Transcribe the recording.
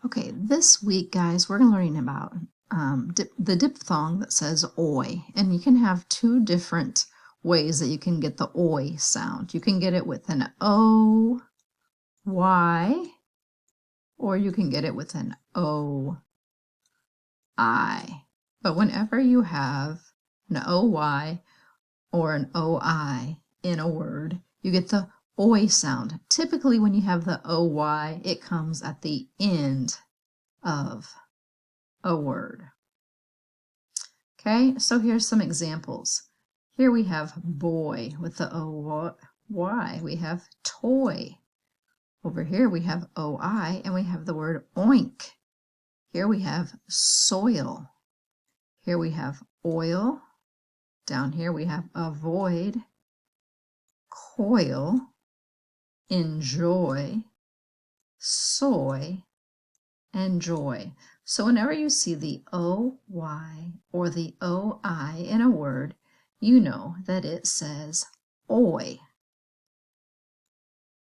Okay, this week, guys, we're going to learn about the diphthong that says oi. And you can have two different ways that you can get the oi sound. You can get it with an O, Y, or you can get it with an O, I. But whenever you have an OY or an OI in a word, you get the oi sound. Typically, when you have the OY, it comes at the end of a word. Okay, so here's some examples. Here we have boy with the O-Y. We have toy. Over here we have O-I, and we have the word oink. Here we have soil. Here we have oil. Down here we have avoid, coil, enjoy, soy, and joy. So whenever you see the O-Y or the O-I in a word, you know that it says oi.